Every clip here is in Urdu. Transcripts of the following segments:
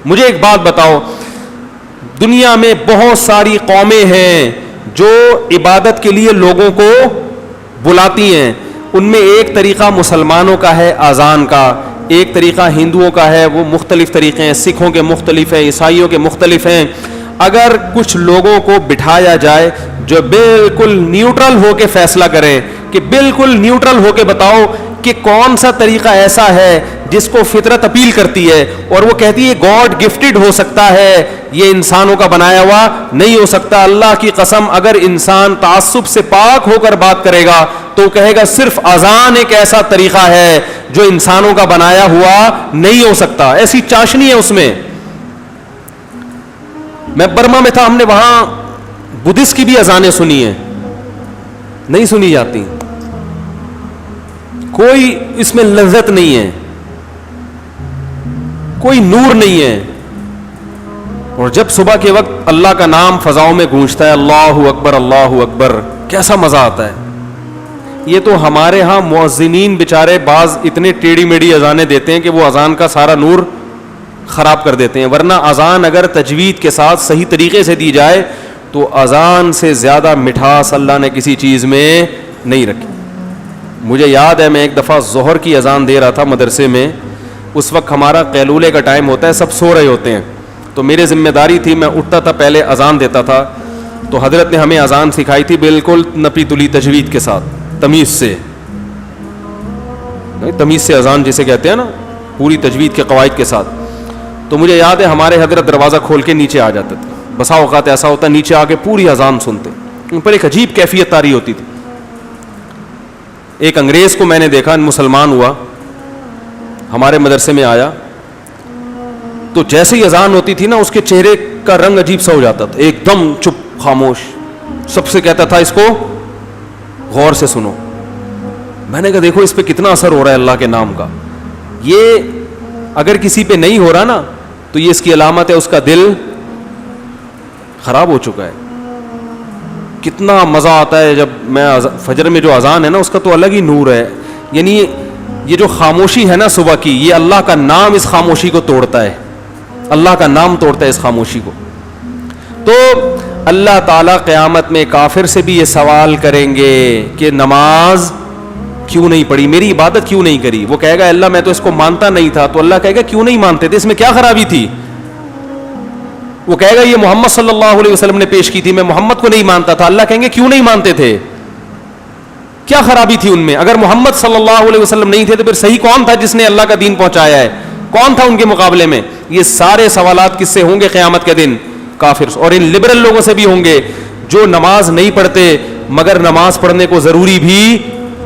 مجھے ایک بات بتاؤ, دنیا میں بہت ساری قومیں ہیں جو عبادت کے لیے لوگوں کو بلاتی ہیں, ان میں ایک طریقہ مسلمانوں کا ہے اذان کا, ایک طریقہ ہندوؤں کا ہے, وہ مختلف طریقے ہیں, سکھوں کے مختلف ہیں, عیسائیوں کے مختلف ہیں. اگر کچھ لوگوں کو بٹھایا جائے جو بالکل نیوٹرل ہو کے فیصلہ کریں, کہ بالکل نیوٹرل ہو کے بتاؤ کہ کون سا طریقہ ایسا ہے جس کو فطرت اپیل کرتی ہے اور وہ کہتی ہے گاڈ گفٹڈ ہو سکتا ہے, یہ انسانوں کا بنایا ہوا نہیں ہو سکتا. اللہ کی قسم, اگر انسان تعصب سے پاک ہو کر بات کرے گا تو کہے گا صرف اذان ایک ایسا طریقہ ہے جو انسانوں کا بنایا ہوا نہیں ہو سکتا. ایسی چاشنی ہے اس میں. میں برما میں تھا, ہم نے وہاں بدھسٹ کی بھی اذانیں سنی ہیں, نہیں سنی جاتی, کوئی اس میں لذت نہیں ہے, کوئی نور نہیں ہے. اور جب صبح کے وقت اللہ کا نام فضاؤں میں گونجتا ہے, اللہ اکبر اللہ اکبر, کیسا مزہ آتا ہے. یہ تو ہمارے ہاں مؤذنین بیچارے بعض اتنے ٹیڑھی میڑھی اذانیں دیتے ہیں کہ وہ اذان کا سارا نور خراب کر دیتے ہیں. ورنہ اذان اگر تجوید کے ساتھ صحیح طریقے سے دی جائے تو اذان سے زیادہ مٹھاس اللہ نے کسی چیز میں نہیں رکھی. مجھے یاد ہے میں ایک دفعہ ظہر کی اذان دے رہا تھا مدرسے میں, اس وقت ہمارا قیلولے کا ٹائم ہوتا ہے, سب سو رہے ہوتے ہیں, تو میری ذمہ داری تھی میں اٹھتا تھا پہلے اذان دیتا تھا. تو حضرت نے ہمیں اذان سکھائی تھی بالکل نپی تلی تجوید کے ساتھ, تمیز سے, تمیز سے اذان جسے کہتے ہیں نا, پوری تجوید کے قواعد کے ساتھ. تو مجھے یاد ہے ہمارے حضرت دروازہ کھول کے نیچے آ جاتے تھے, بسا اوقات ایسا ہوتا نیچے آ کے پوری اذان سنتے, ان پر ایک عجیب کیفیت طاری ہوتی تھی. ایک انگریز کو میں نے دیکھا, مسلمان ہوا, ہمارے مدرسے میں آیا, تو جیسے ہی اذان ہوتی تھی نا اس کے چہرے کا رنگ عجیب سا ہو جاتا تھا, ایک دم چپ خاموش, سب سے کہتا تھا اس کو غور سے سنو. میں نے کہا دیکھو اس پہ کتنا اثر ہو رہا ہے اللہ کے نام کا. یہ اگر کسی پہ نہیں ہو رہا نا تو یہ اس کی علامت ہے اس کا دل خراب ہو چکا ہے. کتنا مزہ آتا ہے جب میں فجر میں جو اذان ہے نا اس کا تو الگ ہی نور ہے. یعنی یہ جو خاموشی ہے نا صبح کی, یہ اللہ کا نام اس خاموشی کو توڑتا ہے, اللہ کا نام توڑتا ہے اس خاموشی کو. تو اللہ تعالیٰ قیامت میں کافر سے بھی یہ سوال کریں گے کہ نماز کیوں نہیں پڑھی, میری عبادت کیوں نہیں کری. وہ کہے گا اللہ میں تو اس کو مانتا نہیں تھا. تو اللہ کہے گا کیوں نہیں مانتے تھے, اس میں کیا خرابی تھی. وہ کہے گا یہ محمد صلی اللہ علیہ وسلم نے پیش کی تھی, میں محمد کو نہیں مانتا تھا. اللہ کہیں گے کیوں نہیں مانتے تھے, کیا خرابی تھی ان میں. اگر محمد صلی اللہ علیہ وسلم نہیں تھے تو پھر صحیح کون تھا جس نے اللہ کا دین پہنچایا ہے, کون تھا ان کے مقابلے میں. یہ سارے سوالات کس سے ہوں گے قیامت کے دن, کافر. اور ان لبرل لوگوں سے بھی ہوں گے جو نماز نہیں پڑھتے مگر نماز پڑھنے کو ضروری بھی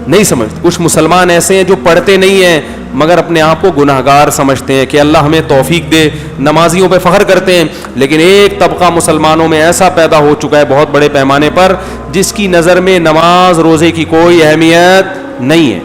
نہیں سمجھتے. کچھ مسلمان ایسے ہیں جو پڑھتے نہیں ہیں مگر اپنے آپ کو گناہگار سمجھتے ہیں کہ اللہ ہمیں توفیق دے, نمازیوں پہ فخر کرتے ہیں. لیکن ایک طبقہ مسلمانوں میں ایسا پیدا ہو چکا ہے بہت بڑے پیمانے پر جس کی نظر میں نماز روزے کی کوئی اہمیت نہیں ہے.